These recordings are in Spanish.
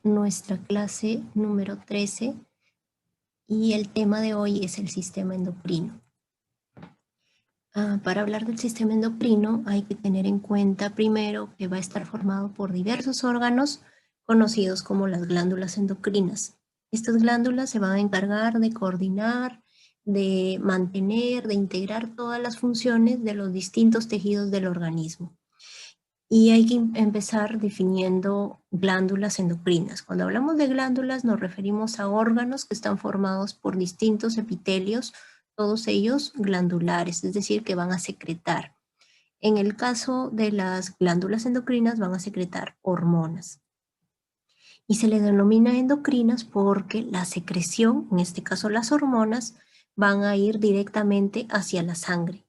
nuestra clase número 13 y el tema de hoy es el sistema endocrino. Para hablar del sistema endocrino hay que tener en cuenta primero que va a estar formado por diversos órganos conocidos como las glándulas endocrinas. Estas glándulas se van a encargar de coordinar, de mantener, de integrar todas las funciones de los distintos tejidos del organismo. Y hay que empezar definiendo glándulas endocrinas. Cuando hablamos de glándulas nos referimos a órganos que están formados por distintos epitelios, todos ellos glandulares, es decir, que van a secretar. En el caso de las glándulas endocrinas van a secretar hormonas. Y se les denomina endocrinas porque la secreción, en este caso las hormonas, van a ir directamente hacia la sangre.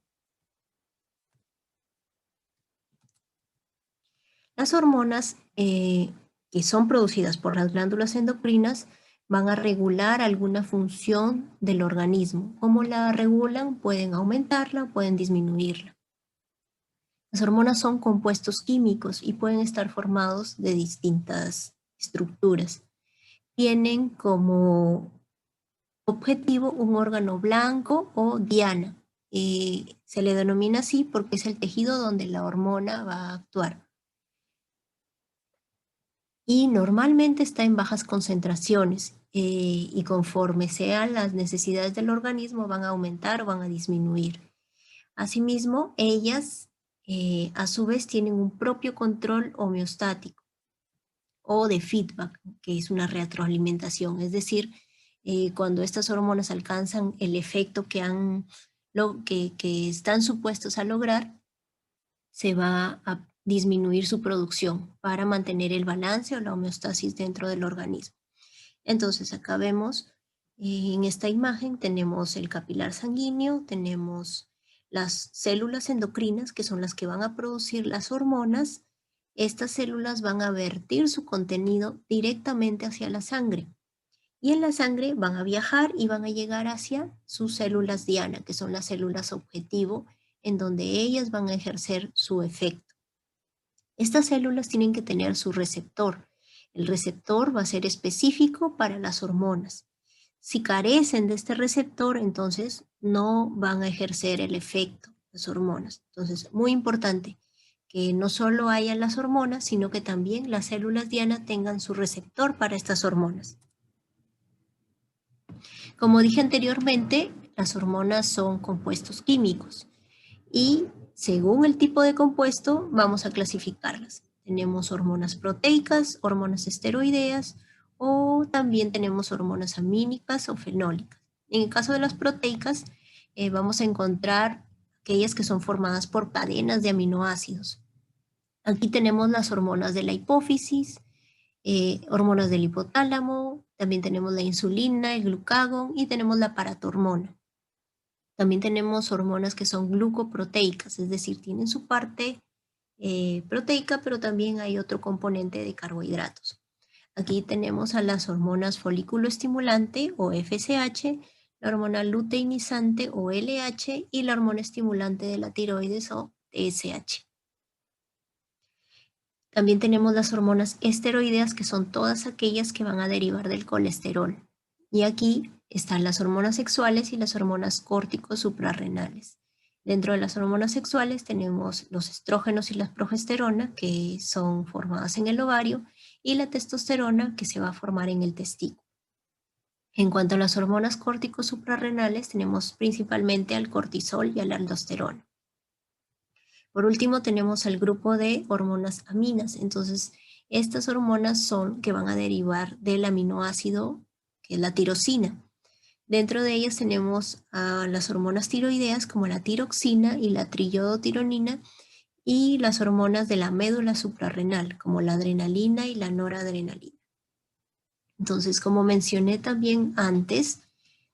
Las hormonas que son producidas por las glándulas endocrinas van a regular alguna función del organismo. ¿Cómo la regulan? Pueden aumentarla o pueden disminuirla. Las hormonas son compuestos químicos y pueden estar formados de distintas estructuras. Tienen como objetivo un órgano blanco o diana. Se le denomina así porque es el tejido donde la hormona va a actuar. Y normalmente está en bajas concentraciones y conforme sean las necesidades del organismo van a aumentar o van a disminuir. Asimismo, ellas a su vez tienen un propio control homeostático o de feedback, que es una retroalimentación, es decir, cuando estas hormonas alcanzan el efecto que están supuestos a lograr, se va a disminuir su producción para mantener el balance o la homeostasis dentro del organismo. Entonces acá vemos, en esta imagen tenemos el capilar sanguíneo, tenemos las células endocrinas que son las que van a producir las hormonas. Estas células van a vertir su contenido directamente hacia la sangre. Y en la sangre van a viajar y van a llegar hacia sus células diana, que son las células objetivo, en donde ellas van a ejercer su efecto. Estas células tienen que tener su receptor. El receptor va a ser específico para las hormonas. Si carecen de este receptor, entonces no van a ejercer el efecto de las hormonas. Entonces, muy importante que no solo haya las hormonas, sino que también las células diana tengan su receptor para estas hormonas. Como dije anteriormente, las hormonas son compuestos químicos y según el tipo de compuesto vamos a clasificarlas. Tenemos hormonas proteicas, hormonas esteroideas o también tenemos hormonas amínicas o fenólicas. En el caso de las proteicas vamos a encontrar aquellas que son formadas por cadenas de aminoácidos. Aquí tenemos las hormonas de la hipófisis, hormonas del hipotálamo, también tenemos la insulina, el glucagón y tenemos la paratormona. También tenemos hormonas que son glucoproteicas, es decir, tienen su parte proteica, pero también hay otro componente de carbohidratos. Aquí tenemos a las hormonas folículo estimulante o FSH, la hormona luteinizante o LH y la hormona estimulante de la tiroides o TSH. También tenemos las hormonas esteroideas, que son todas aquellas que van a derivar del colesterol. Y aquí están las hormonas sexuales y las hormonas córticos suprarrenales. Dentro de las hormonas sexuales tenemos los estrógenos y la progesterona, que son formadas en el ovario, y la testosterona, que se va a formar en el testículo. En cuanto a las hormonas córticos suprarrenales, tenemos principalmente al cortisol y a la aldosterona. Por último, tenemos el grupo de hormonas aminas. Entonces, estas hormonas son que van a derivar del aminoácido, que es la tirosina. Dentro de ellas tenemos a las hormonas tiroideas como la tiroxina y la triiodotironina y las hormonas de la médula suprarrenal como la adrenalina y la noradrenalina. Entonces, como mencioné también antes,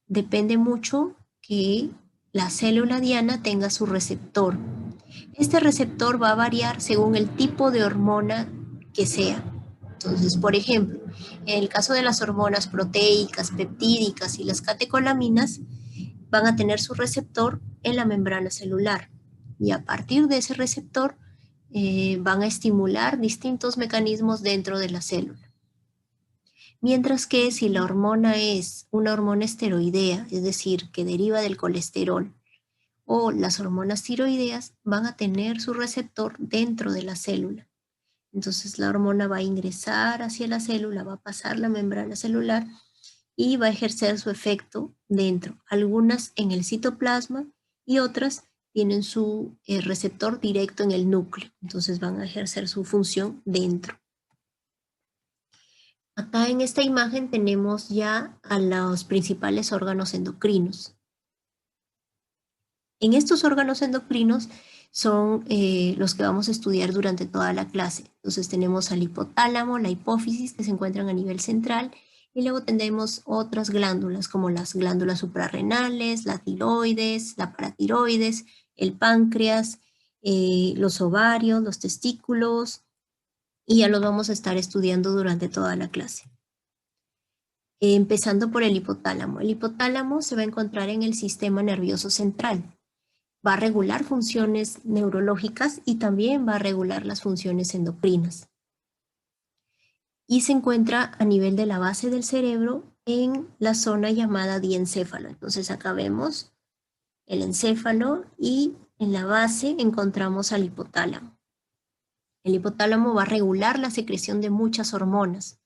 depende mucho que la célula diana tenga su receptor. Este receptor va a variar según el tipo de hormona que sea. Entonces, por ejemplo, en el caso de las hormonas proteicas, peptídicas y las catecolaminas, van a tener su receptor en la membrana celular. Y a partir de ese receptor van a estimular distintos mecanismos dentro de la célula. Mientras que si la hormona es una hormona esteroidea, es decir, que deriva del colesterol, o las hormonas tiroideas van a tener su receptor dentro de la célula. Entonces la hormona va a ingresar hacia la célula, va a pasar la membrana celular y va a ejercer su efecto dentro. Algunas en el citoplasma y otras tienen su receptor directo en el núcleo. Entonces van a ejercer su función dentro. Acá en esta imagen tenemos ya a los principales órganos endocrinos. En estos órganos endocrinos son los que vamos a estudiar durante toda la clase. Entonces tenemos al hipotálamo, la hipófisis, que se encuentran a nivel central, y luego tendremos otras glándulas como las glándulas suprarrenales, la tiroides, la paratiroides, el páncreas, los ovarios, los testículos, y ya los vamos a estar estudiando durante toda la clase. Empezando por el hipotálamo. El hipotálamo se va a encontrar en el sistema nervioso central. Va a regular funciones neurológicas y también va a regular las funciones endocrinas. Y se encuentra a nivel de la base del cerebro en la zona llamada diencéfalo. Entonces acá vemos el encéfalo y en la base encontramos al hipotálamo. El hipotálamo va a regular la secreción de muchas hormonas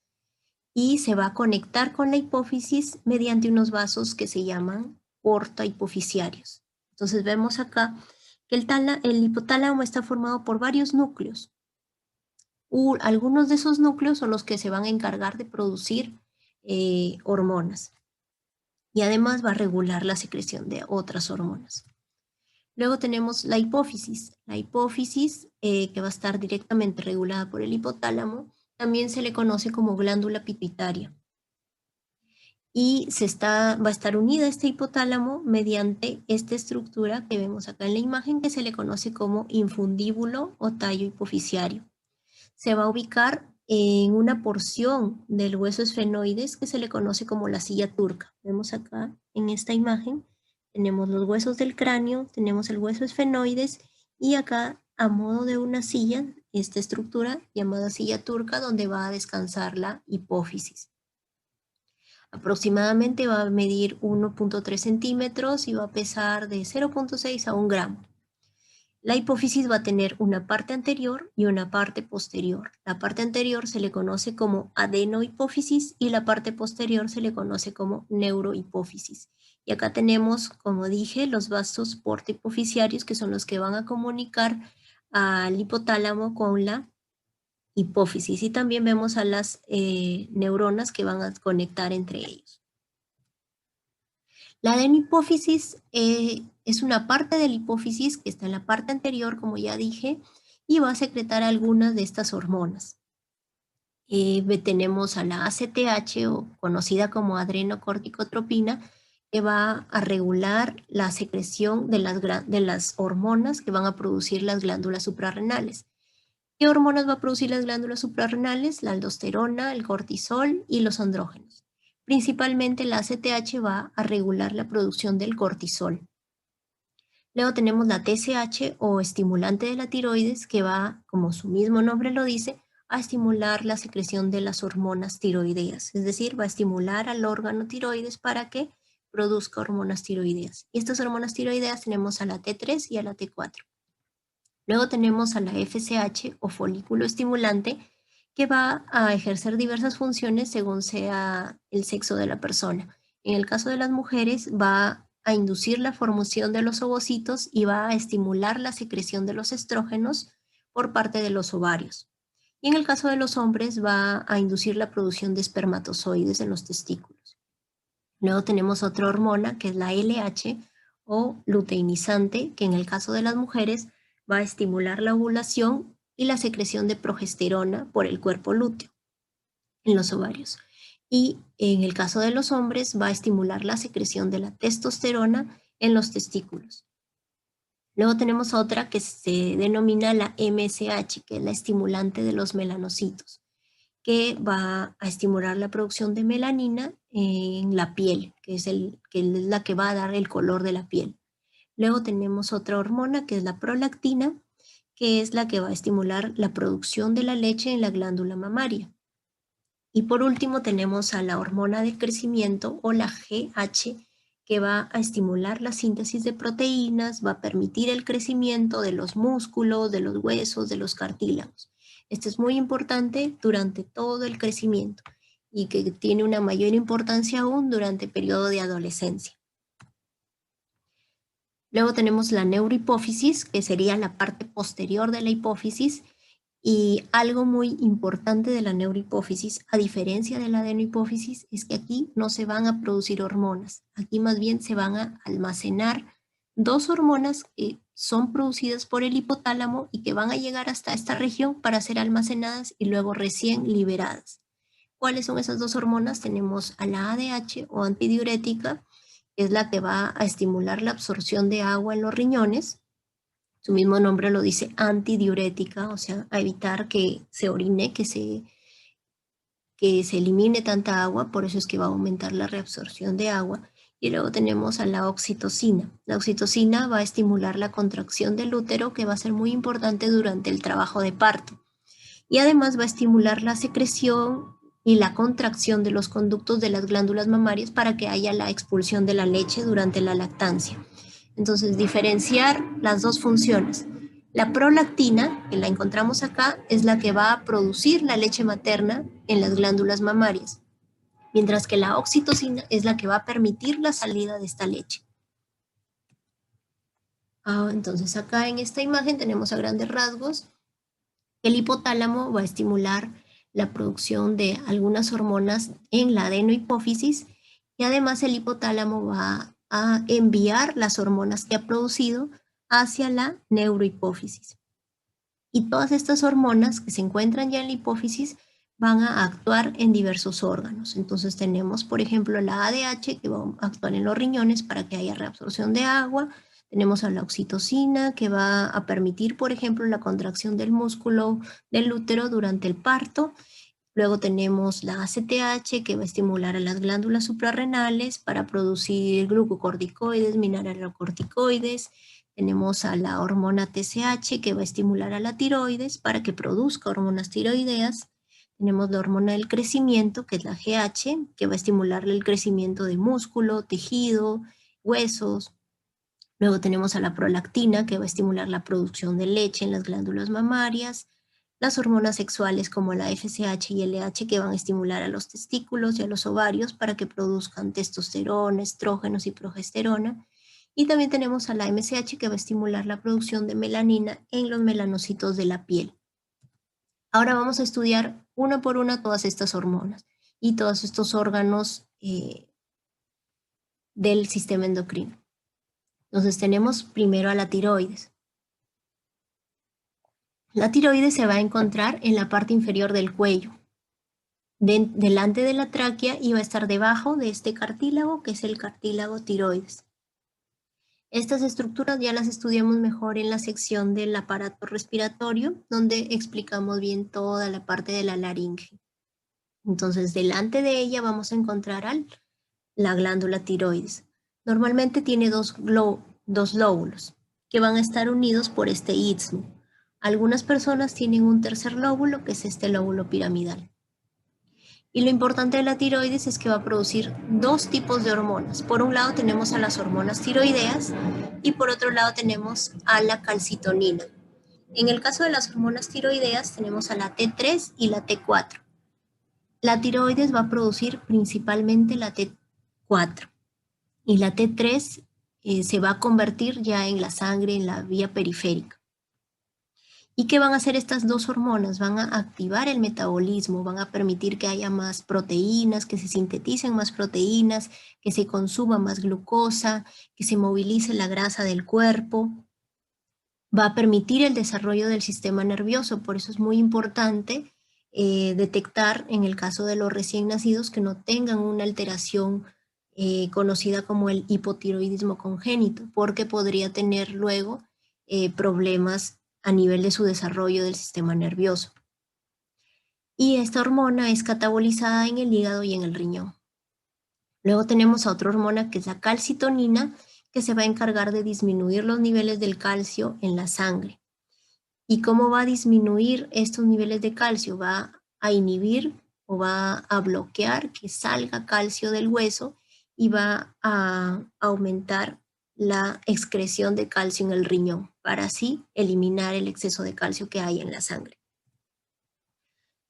y se va a conectar con la hipófisis mediante unos vasos que se llaman porta-hipofisiarios. Entonces vemos acá que el hipotálamo está formado por varios núcleos. Algunos de esos núcleos son los que se van a encargar de producir hormonas y además va a regular la secreción de otras hormonas. Luego tenemos la hipófisis. La hipófisis, que va a estar directamente regulada por el hipotálamo, también se le conoce como glándula pituitaria. Y va a estar unida a este hipotálamo mediante esta estructura que vemos acá en la imagen, que se le conoce como infundíbulo o tallo hipofisiario. Se va a ubicar en una porción del hueso esfenoides que se le conoce como la silla turca. Vemos acá en esta imagen, tenemos los huesos del cráneo, tenemos el hueso esfenoides y acá a modo de una silla, esta estructura llamada silla turca donde va a descansar la hipófisis. Aproximadamente va a medir 1.3 centímetros y va a pesar de 0.6 a 1 gramo. La hipófisis va a tener una parte anterior y una parte posterior. La parte anterior se le conoce como adenohipófisis y la parte posterior se le conoce como neurohipófisis. Y acá tenemos, como dije, los vasos portohipofisiarios que son los que van a comunicar al hipotálamo con la hipófisis. Y también vemos a las neuronas que van a conectar entre ellos. La adenopófisis es una parte de la hipófisis que está en la parte anterior, como ya dije, y va a secretar algunas de estas hormonas. Tenemos a la ACTH, o conocida como adrenocorticotropina, que va a regular la secreción de las hormonas que van a producir las glándulas suprarrenales. ¿Qué hormonas va a producir las glándulas suprarrenales? La aldosterona, el cortisol y los andrógenos. Principalmente la ACTH va a regular la producción del cortisol. Luego tenemos la TSH o estimulante de la tiroides que va, como su mismo nombre lo dice, a estimular la secreción de las hormonas tiroideas. Es decir, va a estimular al órgano tiroides para que produzca hormonas tiroideas. Y estas hormonas tiroideas tenemos a la T3 y a la T4. Luego tenemos a la FSH o folículo estimulante que va a ejercer diversas funciones según sea el sexo de la persona. En el caso de las mujeres va a inducir la formación de los ovocitos y va a estimular la secreción de los estrógenos por parte de los ovarios. Y en el caso de los hombres va a inducir la producción de espermatozoides en los testículos. Luego tenemos otra hormona que es la LH o luteinizante, que en el caso de las mujeres va a estimular la ovulación y la secreción de progesterona por el cuerpo lúteo en los ovarios. Y en el caso de los hombres va a estimular la secreción de la testosterona en los testículos. Luego tenemos otra que se denomina la MSH, que es la estimulante de los melanocitos, que va a estimular la producción de melanina en la piel, que es la que va a dar el color de la piel. Luego tenemos otra hormona que es la prolactina, que es la que va a estimular la producción de la leche en la glándula mamaria. Y por último tenemos a la hormona de crecimiento o la GH, que va a estimular la síntesis de proteínas, va a permitir el crecimiento de los músculos, de los huesos, de los cartílagos. Esto es muy importante durante todo el crecimiento y que tiene una mayor importancia aún durante el periodo de adolescencia. Luego tenemos la neurohipófisis, que sería la parte posterior de la hipófisis, y algo muy importante de la neurohipófisis, a diferencia de la adenohipófisis, es que aquí no se van a producir hormonas. Aquí más bien se van a almacenar dos hormonas que son producidas por el hipotálamo y que van a llegar hasta esta región para ser almacenadas y luego recién liberadas. ¿Cuáles son esas dos hormonas? Tenemos a la ADH o antidiurética, que es la que va a estimular la absorción de agua en los riñones. Su mismo nombre lo dice, antidiurética, o sea, a evitar que se orine, que se elimine tanta agua, por eso es que va a aumentar la reabsorción de agua. Y luego tenemos a la oxitocina. La oxitocina va a estimular la contracción del útero, que va a ser muy importante durante el trabajo de parto. Y además va a estimular la secreción y la contracción de los conductos de las glándulas mamarias para que haya la expulsión de la leche durante la lactancia. Entonces, diferenciar las dos funciones. La prolactina, que la encontramos acá, es la que va a producir la leche materna en las glándulas mamarias, mientras que la oxitocina es la que va a permitir la salida de esta leche. Entonces, acá en esta imagen tenemos a grandes rasgos el hipotálamo va a estimular la producción de algunas hormonas en la adenohipófisis y además el hipotálamo va a enviar las hormonas que ha producido hacia la neurohipófisis. Y todas estas hormonas que se encuentran ya en la hipófisis van a actuar en diversos órganos. Entonces tenemos, por ejemplo, la ADH que va a actuar en los riñones para que haya reabsorción de agua. Tenemos a la oxitocina que va a permitir, por ejemplo, la contracción del músculo del útero durante el parto. Luego tenemos la ACTH que va a estimular a las glándulas suprarrenales para producir glucocorticoides, mineralocorticoides. Tenemos a la hormona TSH que va a estimular a la tiroides para que produzca hormonas tiroideas. Tenemos la hormona del crecimiento, que es la GH, que va a estimular el crecimiento de músculo, tejido, huesos. Luego tenemos a la prolactina, que va a estimular la producción de leche en las glándulas mamarias. Las hormonas sexuales como la FSH y LH que van a estimular a los testículos y a los ovarios para que produzcan testosterona, estrógenos y progesterona. Y también tenemos a la MSH que va a estimular la producción de melanina en los melanocitos de la piel. Ahora vamos a estudiar una por una todas estas hormonas y todos estos órganos del sistema endocrino. Entonces tenemos primero a la tiroides. La tiroides se va a encontrar en la parte inferior del cuello, delante de la tráquea y va a estar debajo de este cartílago, que es el cartílago tiroides. Estas estructuras ya las estudiamos mejor en la sección del aparato respiratorio, donde explicamos bien toda la parte de la laringe. Entonces, delante de ella vamos a encontrar la glándula tiroides. Normalmente tiene dos lóbulos que van a estar unidos por este istmo. Algunas personas tienen un tercer lóbulo, que es este lóbulo piramidal. Y lo importante de la tiroides es que va a producir dos tipos de hormonas. Por un lado tenemos a las hormonas tiroideas y por otro lado tenemos a la calcitonina. En el caso de las hormonas tiroideas tenemos a la T3 y la T4. La tiroides va a producir principalmente la T4 y la T3 se va a convertir ya en la sangre, en la vía periférica. ¿Y qué van a hacer estas dos hormonas? Van a activar el metabolismo, van a permitir que haya más proteínas, que se sinteticen más proteínas, que se consuma más glucosa, que se movilice la grasa del cuerpo. Va a permitir el desarrollo del sistema nervioso, por eso es muy importante detectar en el caso de los recién nacidos que no tengan una alteración conocida como el hipotiroidismo congénito, porque podría tener luego problemas a nivel de su desarrollo del sistema nervioso. Y esta hormona es catabolizada en el hígado y en el riñón. Luego tenemos a otra hormona que es la calcitonina, que se va a encargar de disminuir los niveles del calcio en la sangre. ¿Y cómo va a disminuir estos niveles de calcio? Va a inhibir o va a bloquear que salga calcio del hueso y va a aumentar la excreción de calcio en el riñón para así eliminar el exceso de calcio que hay en la sangre.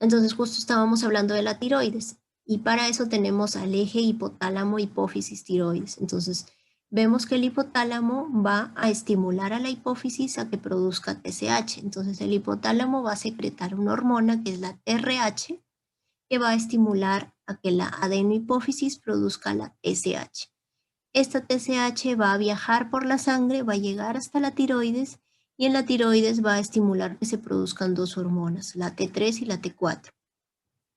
Entonces justo estábamos hablando de la tiroides y para eso tenemos al eje hipotálamo hipófisis tiroides. Entonces vemos que el hipotálamo va a estimular a la hipófisis a que produzca TSH. Entonces el hipotálamo va a secretar una hormona que es la TRH que va a estimular a que la adenohipófisis produzca la TSH. Esta TSH va a viajar por la sangre, va a llegar hasta la tiroides y en la tiroides va a estimular que se produzcan dos hormonas, la T3 y la T4.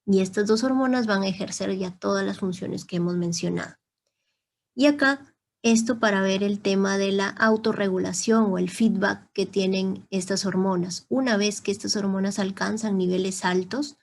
Y estas dos hormonas van a ejercer ya todas las funciones que hemos mencionado. Y acá, esto para ver el tema de la autorregulación o el feedback que tienen estas hormonas. Una vez que estas hormonas alcanzan niveles altos,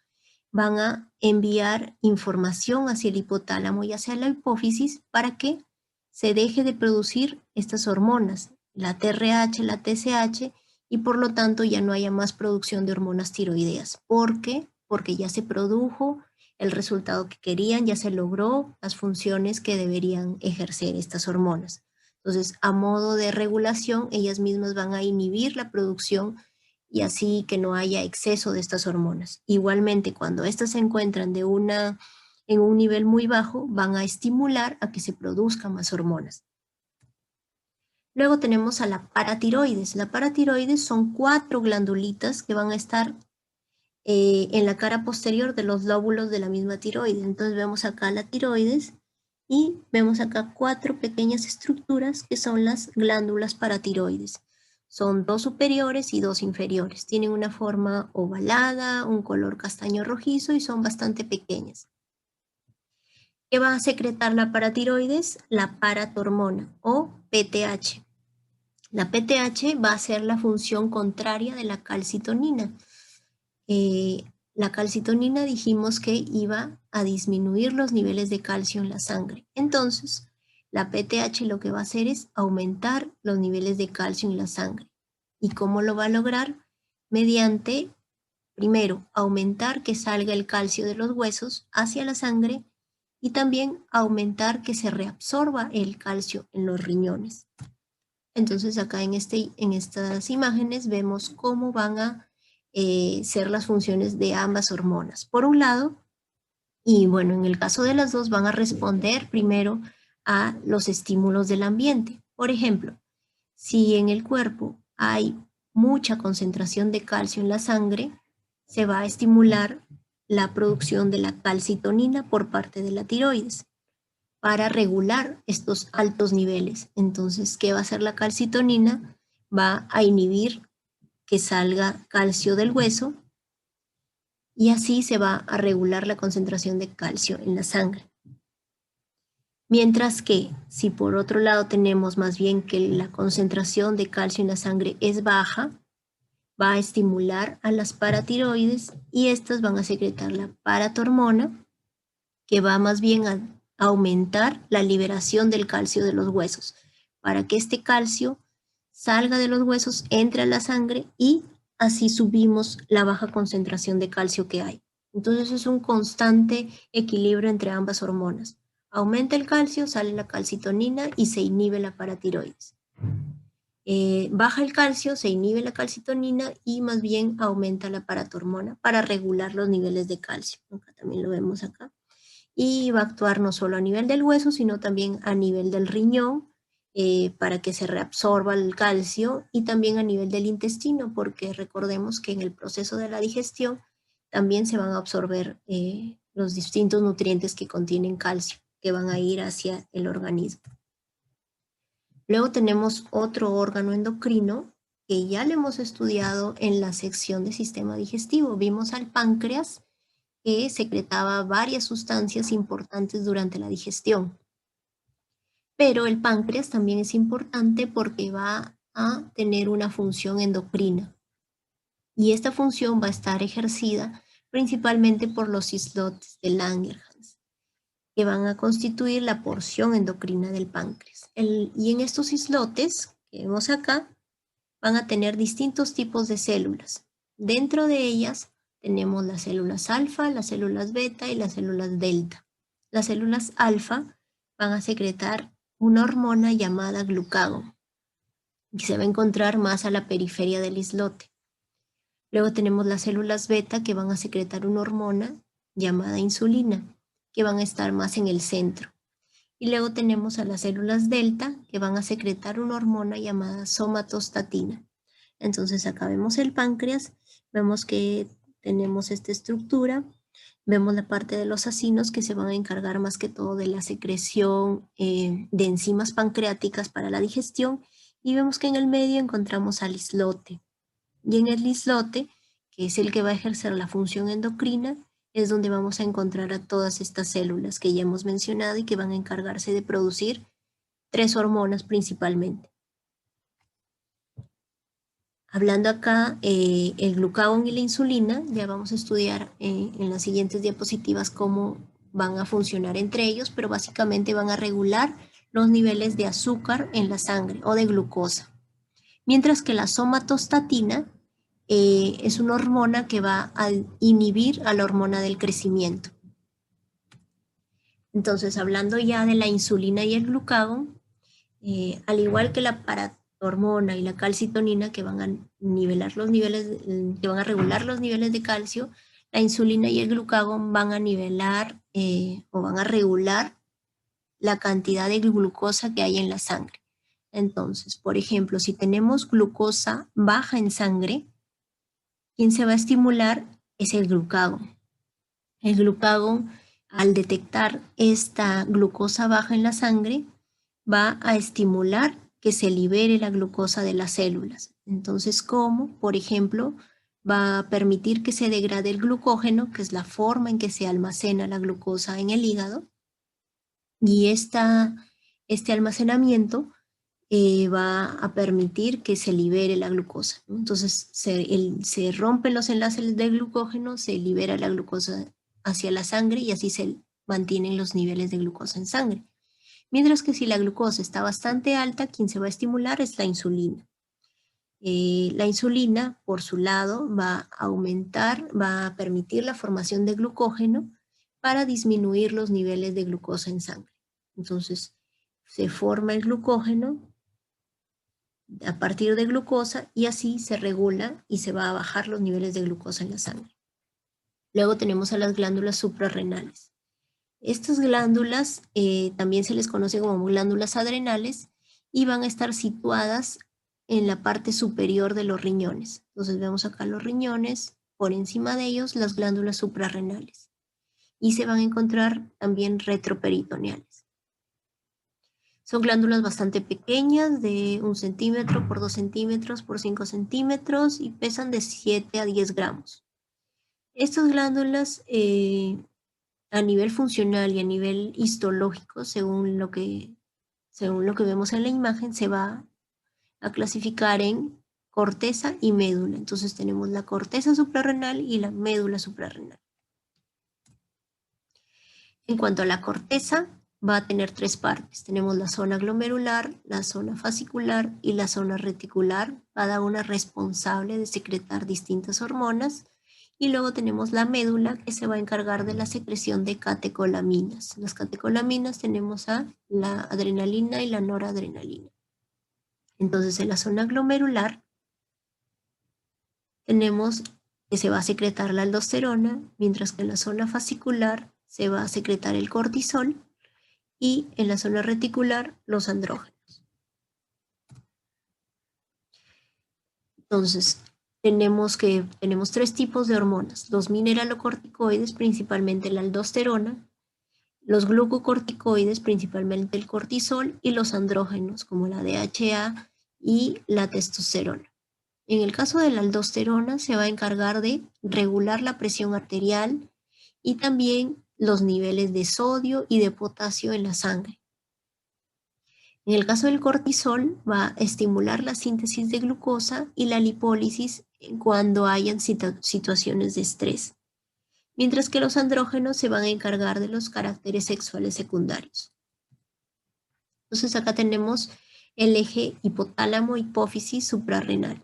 van a enviar información hacia el hipotálamo y hacia la hipófisis para que se deje de producir estas hormonas, la TRH, la TSH, y por lo tanto ya no haya más producción de hormonas tiroideas. ¿Por qué? Porque ya se produjo el resultado que querían, ya se logró las funciones que deberían ejercer estas hormonas. Entonces, a modo de regulación, ellas mismas van a inhibir la producción y así que no haya exceso de estas hormonas. Igualmente, cuando estas se encuentran en un nivel muy bajo, van a estimular a que se produzcan más hormonas. Luego tenemos a la paratiroides. La paratiroides son 4 glandulitas que van a estar en la cara posterior de los lóbulos de la misma tiroides. Entonces vemos acá la tiroides y vemos acá 4 pequeñas estructuras que son las glándulas paratiroides. Son 2 superiores y 2 inferiores. Tienen una forma ovalada, un color castaño rojizo y son bastante pequeñas. ¿Qué va a secretar la paratiroides? La paratormona o PTH. La PTH va a ser la función contraria de la calcitonina. La calcitonina dijimos que iba a disminuir los niveles de calcio en la sangre. Entonces, la PTH lo que va a hacer es aumentar los niveles de calcio en la sangre. ¿Y cómo lo va a lograr? Mediante, primero, aumentar que salga el calcio de los huesos hacia la sangre y también aumentar que se reabsorba el calcio en los riñones. Entonces acá en estas imágenes vemos cómo van a ser las funciones de ambas hormonas. Por un lado, y bueno, en el caso de las dos van a responder primero a los estímulos del ambiente. Por ejemplo, si en el cuerpo hay mucha concentración de calcio en la sangre, se va a estimular la producción de la calcitonina por parte de la tiroides para regular estos altos niveles. Entonces, ¿qué va a hacer la calcitonina? Va a inhibir que salga calcio del hueso y así se va a regular la concentración de calcio en la sangre. Mientras que si por otro lado tenemos más bien que la concentración de calcio en la sangre es baja, va a estimular a las paratiroides y estas van a secretar la paratormona, que va más bien a aumentar la liberación del calcio de los huesos, para que este calcio salga de los huesos, entre a la sangre y así subimos la baja concentración de calcio que hay. Entonces es un constante equilibrio entre ambas hormonas. Aumenta el calcio, sale la calcitonina y se inhibe la paratiroides. Baja el calcio, se inhibe la calcitonina y más bien aumenta la paratormona para regular los niveles de calcio. Acá también lo vemos acá. Y va a actuar no solo a nivel del hueso, sino también a nivel del riñón, para que se reabsorba el calcio y también a nivel del intestino, porque recordemos que en el proceso de la digestión también se van a absorber los distintos nutrientes que contienen calcio, que van a ir hacia el organismo. Luego tenemos otro órgano endocrino que ya lo hemos estudiado en la sección de sistema digestivo. Vimos al páncreas que secretaba varias sustancias importantes durante la digestión. Pero el páncreas también es importante porque va a tener una función endocrina. Y esta función va a estar ejercida principalmente por los islotes de Langerhans, que van a constituir la porción endocrina del páncreas. Y en estos islotes que vemos acá, van a tener distintos tipos de células. Dentro de ellas tenemos las células alfa, las células beta y las células delta. Las células alfa van a secretar una hormona llamada glucagón, que se va a encontrar más a la periferia del islote. Luego tenemos las células beta que van a secretar una hormona llamada insulina, que van a estar más en el centro. Y luego tenemos a las células delta que van a secretar una hormona llamada somatostatina. Entonces acá vemos el páncreas, vemos que tenemos esta estructura, vemos la parte de los acinos que se van a encargar más que todo de la secreción de enzimas pancreáticas para la digestión, y vemos que en el medio encontramos al islote. Y en el islote, que es el que va a ejercer la función endocrina, es donde vamos a encontrar a todas estas células que ya hemos mencionado y que van a encargarse de producir 3 hormonas principalmente. Hablando acá, el glucagón y la insulina, ya vamos a estudiar en las siguientes diapositivas cómo van a funcionar entre ellos, pero básicamente van a regular los niveles de azúcar en la sangre o de glucosa. Mientras que la somatostatina es una hormona que va a inhibir a la hormona del crecimiento. Entonces, hablando ya de la insulina y el glucagón, al igual que la paratormona y la calcitonina que van a nivelar los niveles, que van a regular los niveles de calcio, la insulina y el glucagón van a nivelar o van a regular la cantidad de glucosa que hay en la sangre. Entonces, por ejemplo, si tenemos glucosa baja en sangre, quien se va a estimular es el glucagón. El glucagón, al detectar esta glucosa baja en la sangre, va a estimular que se libere la glucosa de las células. Entonces, ¿cómo? Por ejemplo, va a permitir que se degrade el glucógeno, que es la forma en que se almacena la glucosa en el hígado, y este almacenamiento va a permitir que se libere la glucosa, ¿no? Entonces se rompen los enlaces de glucógeno, se libera la glucosa hacia la sangre y así se mantienen los niveles de glucosa en sangre. Mientras que si la glucosa está bastante alta, quien se va a estimular es la insulina. La insulina, por su lado, va a aumentar, va a permitir la formación de glucógeno para disminuir los niveles de glucosa en sangre. Entonces, se forma el glucógeno a partir de glucosa y así se regula y se va a bajar los niveles de glucosa en la sangre. Luego tenemos a las glándulas suprarrenales. Estas glándulas también se les conoce como glándulas adrenales y van a estar situadas en la parte superior de los riñones. Entonces vemos acá los riñones, por encima de ellos las glándulas suprarrenales. Y se van a encontrar también retroperitoneales. Son glándulas bastante pequeñas, de 1 centímetro por 2 centímetros por 5 centímetros y pesan de 7 a 10 gramos. Estas glándulas a nivel funcional y a nivel histológico, según lo que vemos en la imagen, se va a clasificar en corteza y médula. Entonces tenemos la corteza suprarrenal y la médula suprarrenal. En cuanto a la corteza, va a tener 3 partes. Tenemos la zona glomerular, la zona fascicular y la zona reticular, cada una responsable de secretar distintas hormonas. Y luego tenemos la médula, que se va a encargar de la secreción de catecolaminas. Las catecolaminas tenemos a la adrenalina y la noradrenalina. Entonces, en la zona glomerular tenemos que se va a secretar la aldosterona, mientras que en la zona fascicular se va a secretar el cortisol y en la zona reticular los andrógenos. Entonces, tenemos 3 tipos de hormonas, los mineralocorticoides, principalmente la aldosterona, los glucocorticoides, principalmente el cortisol, y los andrógenos, como la DHA y la testosterona. En el caso de la aldosterona, se va a encargar de regular la presión arterial y también los niveles de sodio y de potasio en la sangre. En el caso del cortisol, va a estimular la síntesis de glucosa y la lipólisis cuando hayan situaciones de estrés, mientras que los andrógenos se van a encargar de los caracteres sexuales secundarios. Entonces acá tenemos el eje hipotálamo-hipófisis suprarrenal.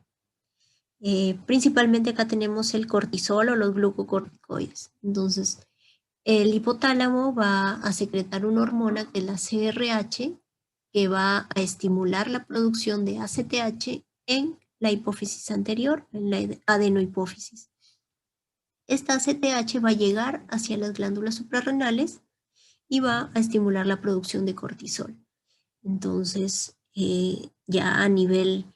Principalmente acá tenemos el cortisol o los glucocorticoides. Entonces, el hipotálamo va a secretar una hormona que es la CRH, que va a estimular la producción de ACTH en la hipófisis anterior, en la adenohipófisis. Esta ACTH va a llegar hacia las glándulas suprarrenales y va a estimular la producción de cortisol. Entonces, ya a nivel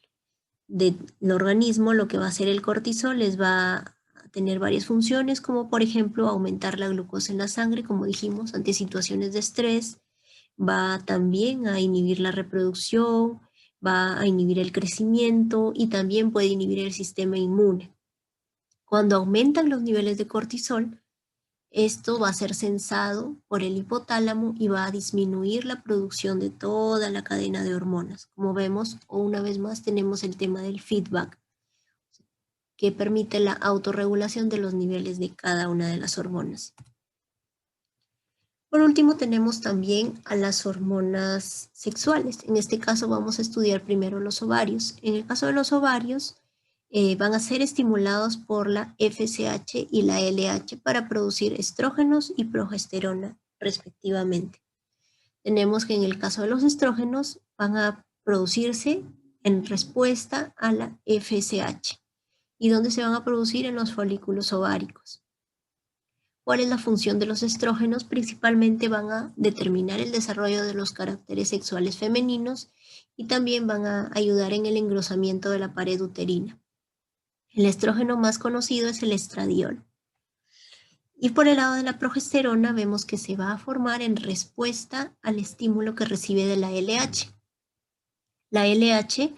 del organismo, lo que va a hacer el cortisol va a tener varias funciones, como por ejemplo aumentar la glucosa en la sangre, como dijimos, ante situaciones de estrés, va también a inhibir la reproducción, va a inhibir el crecimiento y también puede inhibir el sistema inmune. Cuando aumentan los niveles de cortisol, esto va a ser sensado por el hipotálamo y va a disminuir la producción de toda la cadena de hormonas. Como vemos, una vez más tenemos el tema del feedback, que permite la autorregulación de los niveles de cada una de las hormonas. Por último, tenemos también a las hormonas sexuales. En este caso vamos a estudiar primero los ovarios. En el caso de los ovarios, van a ser estimulados por la FSH y la LH para producir estrógenos y progesterona, respectivamente. Tenemos que en el caso de los estrógenos van a producirse en respuesta a la FSH. ¿Y dónde se van a producir? En los folículos ováricos. ¿Cuál es la función de los estrógenos? Principalmente van a determinar el desarrollo de los caracteres sexuales femeninos y también van a ayudar en el engrosamiento de la pared uterina. El estrógeno más conocido es el estradiol. Y por el lado de la progesterona vemos que se va a formar en respuesta al estímulo que recibe de la LH. La LH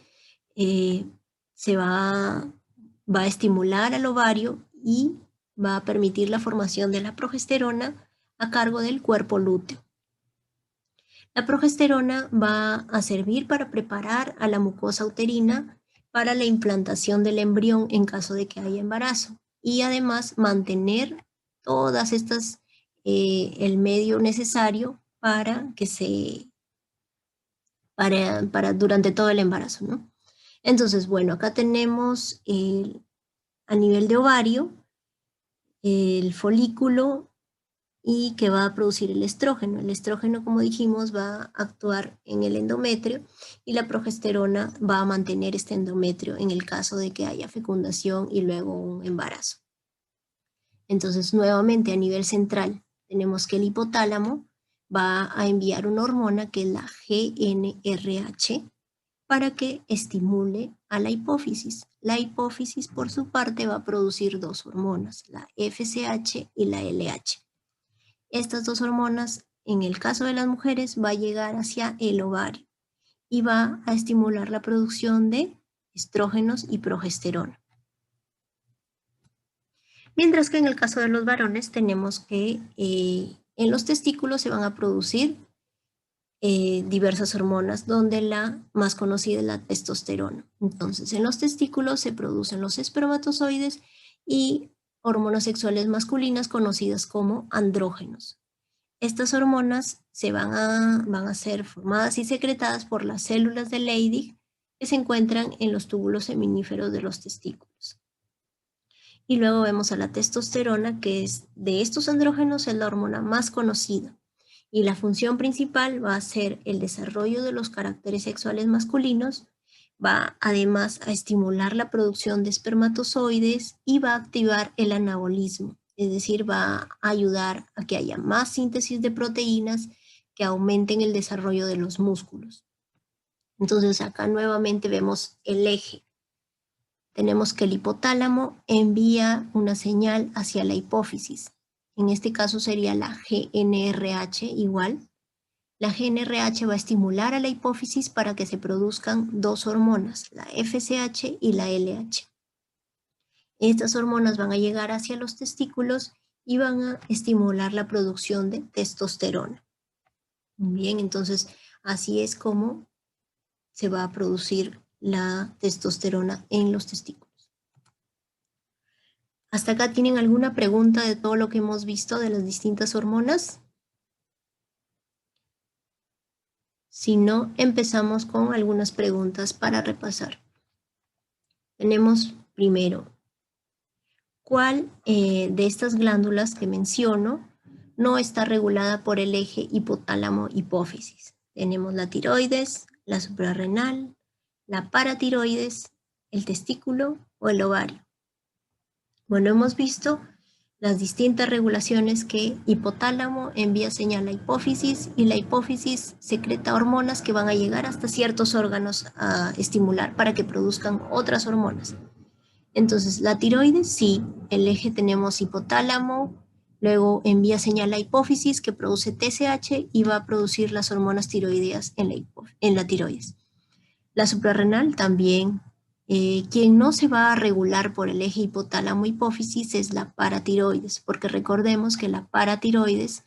se va a estimular al ovario y va a permitir la formación de la progesterona a cargo del cuerpo lúteo. La progesterona va a servir para preparar a la mucosa uterina para la implantación del embrión en caso de que haya embarazo y además mantener todas estas, el medio necesario para que para durante todo el embarazo, ¿no? Entonces, bueno, acá tenemos a nivel de ovario el folículo y que va a producir el estrógeno. El estrógeno, como dijimos, va a actuar en el endometrio y la progesterona va a mantener este endometrio en el caso de que haya fecundación y luego un embarazo. Entonces, nuevamente a nivel central, tenemos que el hipotálamo va a enviar una hormona que es la GnRH para que estimule a la hipófisis. La hipófisis, por su parte, va a producir dos hormonas, la FSH y la LH. Estas dos hormonas, en el caso de las mujeres, va a llegar hacia el ovario y va a estimular la producción de estrógenos y progesterona. Mientras que en el caso de los varones tenemos que en los testículos se van a producir diversas hormonas, donde la más conocida es la testosterona. Entonces, en los testículos se producen los espermatozoides y hormonas sexuales masculinas conocidas como andrógenos. Estas hormonas van a ser formadas y secretadas por las células de Leydig que se encuentran en los túbulos seminíferos de los testículos. Y luego vemos a la testosterona, que es de estos andrógenos es la hormona más conocida. Y la función principal va a ser el desarrollo de los caracteres sexuales masculinos, va además a estimular la producción de espermatozoides y va a activar el anabolismo, es decir, va a ayudar a que haya más síntesis de proteínas que aumenten el desarrollo de los músculos. Entonces acá nuevamente vemos el eje. Tenemos que el hipotálamo envía una señal hacia la hipófisis. En este caso sería la GnRH igual. La GnRH va a estimular a la hipófisis para que se produzcan dos hormonas, la FSH y la LH. Estas hormonas van a llegar hacia los testículos y van a estimular la producción de testosterona. Bien, entonces así es como se va a producir la testosterona en los testículos. ¿Hasta acá tienen alguna pregunta de todo lo que hemos visto de las distintas hormonas? Si no, empezamos con algunas preguntas para repasar. Tenemos primero, ¿cuál de estas glándulas que menciono no está regulada por el eje hipotálamo-hipófisis? Tenemos la tiroides, la suprarrenal, la paratiroides, el testículo o el ovario. Bueno, hemos visto las distintas regulaciones que hipotálamo envía señal a hipófisis y la hipófisis secreta hormonas que van a llegar hasta ciertos órganos a estimular para que produzcan otras hormonas. Entonces, la tiroides, sí, el eje tenemos hipotálamo, luego envía señal a hipófisis que produce TSH y va a producir las hormonas tiroideas en la tiroides. La suprarrenal también. Quien no se va a regular por el eje hipotálamo-hipófisis es la paratiroides, porque recordemos que la paratiroides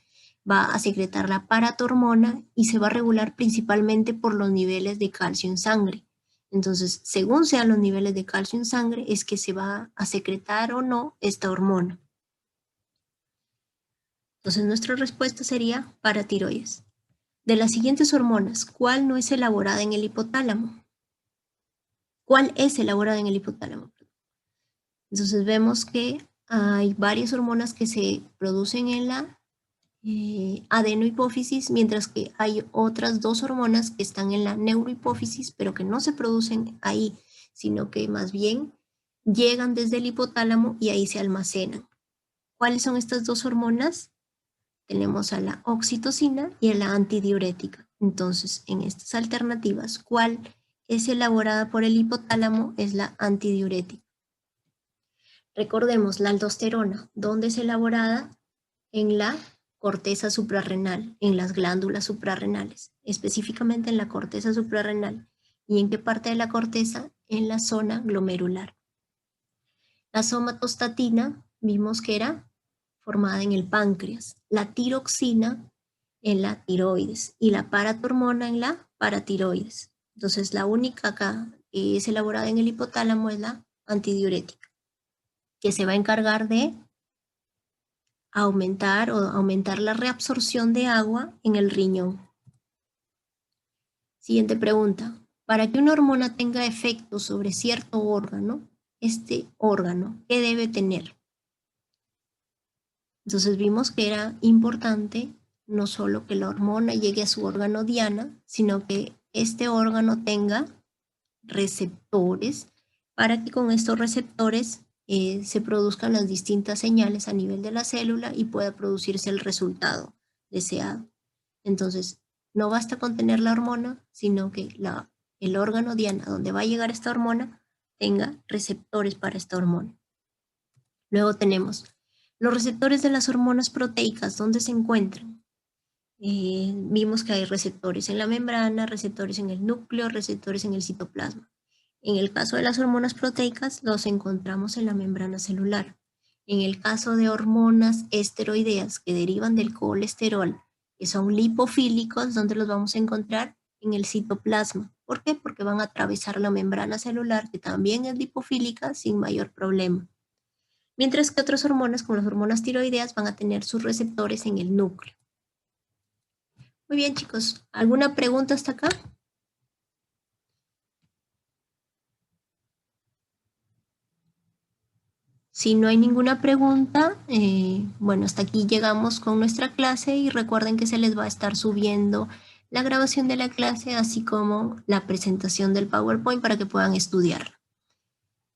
va a secretar la paratormona y se va a regular principalmente por los niveles de calcio en sangre. Entonces, según sean los niveles de calcio en sangre, es que se va a secretar o no esta hormona. Entonces, nuestra respuesta sería paratiroides. De las siguientes hormonas, ¿cuál no es elaborada en el hipotálamo? ¿Cuál es elaborada en el hipotálamo? Entonces vemos que hay varias hormonas que se producen en la adenohipófisis, mientras que hay otras dos hormonas que están en la neurohipófisis, pero que no se producen ahí, sino que más bien llegan desde el hipotálamo y ahí se almacenan. ¿Cuáles son estas dos hormonas? Tenemos a la oxitocina y a la antidiurética. Entonces, en estas alternativas, ¿cuál es elaborada por el hipotálamo? Es la antidiurética. Recordemos, la aldosterona, ¿dónde es elaborada? En la corteza suprarrenal, en las glándulas suprarrenales, específicamente en la corteza suprarrenal. ¿Y en qué parte de la corteza? En la zona glomerular. La somatostatina, vimos que era formada en el páncreas, la tiroxina en la tiroides y la paratormona en la paratiroides. Entonces, la única acá que es elaborada en el hipotálamo es la antidiurética, que se va a encargar de aumentar la reabsorción de agua en el riñón. Siguiente pregunta. Para que una hormona tenga efecto sobre cierto órgano, este órgano, ¿qué debe tener? Entonces vimos que era importante no solo que la hormona llegue a su órgano diana, sino que este órgano tenga receptores para que con estos receptores se produzcan las distintas señales a nivel de la célula y pueda producirse el resultado deseado. Entonces, no basta con tener la hormona, sino que el órgano diana donde va a llegar esta hormona tenga receptores para esta hormona. Luego tenemos los receptores de las hormonas proteicas, ¿dónde se encuentran? Vimos que hay receptores en la membrana, receptores en el núcleo, receptores en el citoplasma. En el caso de las hormonas proteicas, los encontramos en la membrana celular. En el caso de hormonas esteroideas que derivan del colesterol, que son lipofílicos, ¿dónde los vamos a encontrar? En el citoplasma. ¿Por qué? Porque van a atravesar la membrana celular, que también es lipofílica, sin mayor problema. Mientras que otras hormonas, como las hormonas tiroideas, van a tener sus receptores en el núcleo. Muy bien, chicos. ¿Alguna pregunta hasta acá? Si no hay ninguna pregunta, bueno, hasta aquí llegamos con nuestra clase y recuerden que se les va a estar subiendo la grabación de la clase, así como la presentación del PowerPoint para que puedan estudiar.